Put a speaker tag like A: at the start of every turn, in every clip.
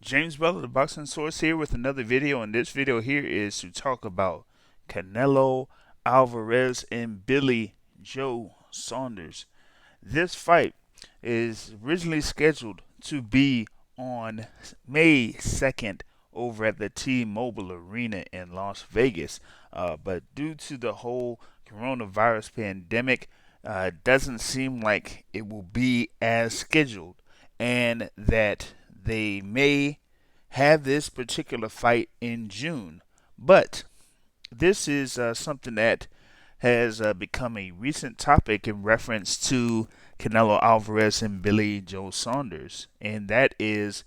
A: James Butler, the boxing source, here with another video, and this video here is to talk about Canelo Alvarez and Billy Joe Saunders. This fight is originally scheduled to be on May 2nd over at the T-Mobile Arena in Las Vegas, but due to the whole coronavirus pandemic, doesn't seem like it will be as scheduled, and that they may have this particular fight in June. But this is something that has become a recent topic in reference to Canelo Alvarez and Billy Joe Saunders, and that is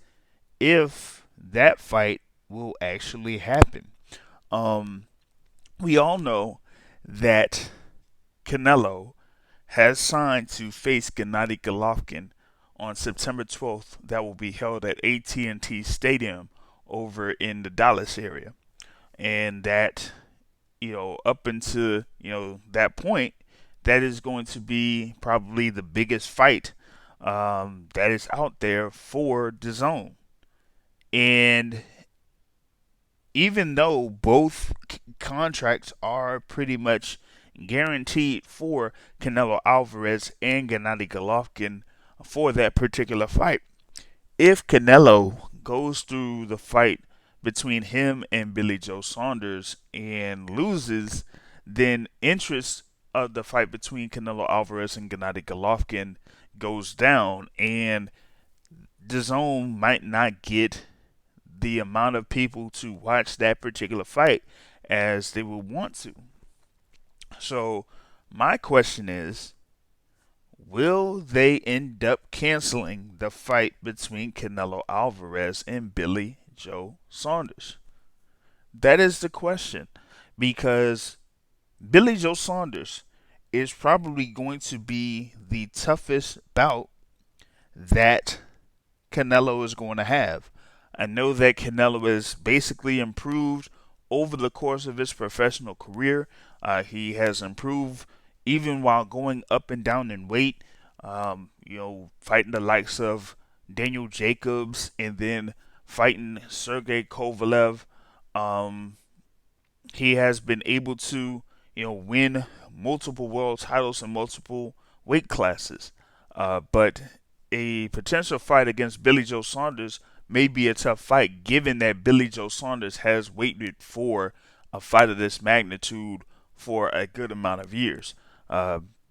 A: if that fight will actually happen. Um, we all know that Canelo has signed to face Gennady Golovkin on September 12th. That will be held at AT&T Stadium over in the Dallas area, and that up until that point, that is going to be probably the biggest fight that is out there for the zone. And even though both contracts are pretty much guaranteed for Canelo Alvarez and Gennady Golovkin for that particular fight, if Canelo goes through the fight between him and Billy Joe Saunders and loses, then interest of the fight between Canelo Alvarez and Gennady Golovkin goes down, and the zone might not get the amount of people to watch that particular fight as they would want to. So, my question is, will they end up canceling the fight between Canelo Alvarez and Billy Joe Saunders? That is the question, because Billy Joe Saunders is probably going to be the toughest bout that Canelo is going to have. I know that Canelo has basically improved over the course of his professional career. He has improved even while going up and down in weight. Fighting the likes of Daniel Jacobs and then fighting Sergey Kovalev. Um, he has been able to, win multiple world titles in multiple weight classes. But a potential fight against Billy Joe Saunders may be a tough fight, given that Billy Joe Saunders has waited for a fight of this magnitude for a good amount of years.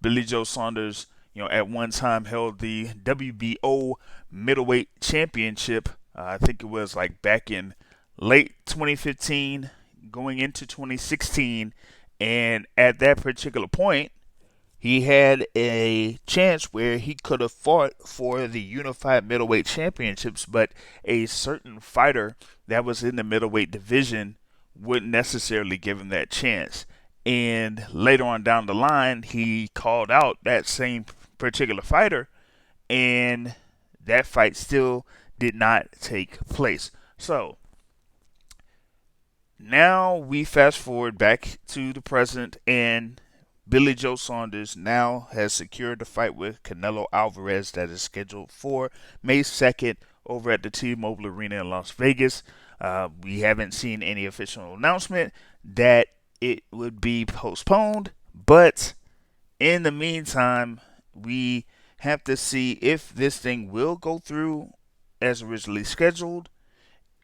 A: Billy Joe Saunders, at one time held the WBO middleweight championship. I think it was like back in late 2015, going into 2016, and at that particular point, he had a chance where he could have fought for the unified middleweight championships, but a certain fighter that was in the middleweight division wouldn't necessarily give him that chance. And later on down the line, he called out that same particular fighter, and that fight still did not take place. So now we fast forward back to the present, and Billy Joe Saunders now has secured the fight with Canelo Alvarez that is scheduled for May 2nd over at the T-Mobile Arena in Las Vegas. We haven't seen any official announcement that it would be postponed, but in the meantime, we have to see if this thing will go through as originally scheduled,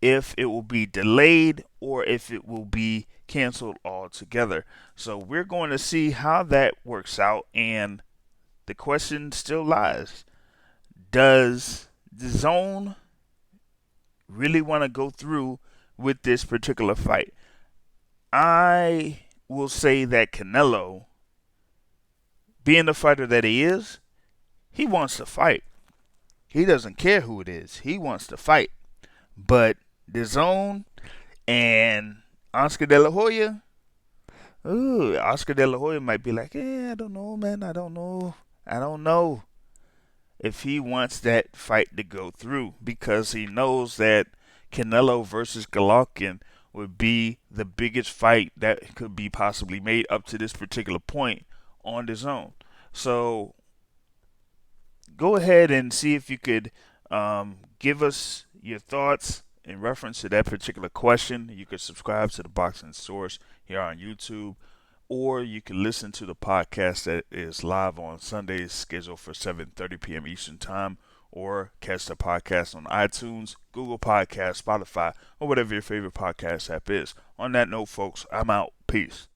A: if it will be delayed, or if it will be canceled altogether. So we're going to see how that works out, and the question still lies: does the zone really want to go through with this particular fight? I will say that Canelo, being the fighter that he is, he wants to fight. He doesn't care who it is. He wants to fight. But the zone and Oscar De La Hoya, Oscar De La Hoya might be like, I don't know, man. I don't know. I don't know if he wants that fight to go through, because he knows that Canelo versus Golovkin would be the biggest fight that could be possibly made up to this particular point on the zone. So go ahead and see if you could give us your thoughts in reference to that particular question, you can subscribe to the Boxing Source here on YouTube, or you can listen to the podcast that is live on Sundays, scheduled for 7:30 p.m. Eastern Time, or catch the podcast on iTunes, Google Podcasts, Spotify, or whatever your favorite podcast app is. On that note, folks, I'm out. Peace.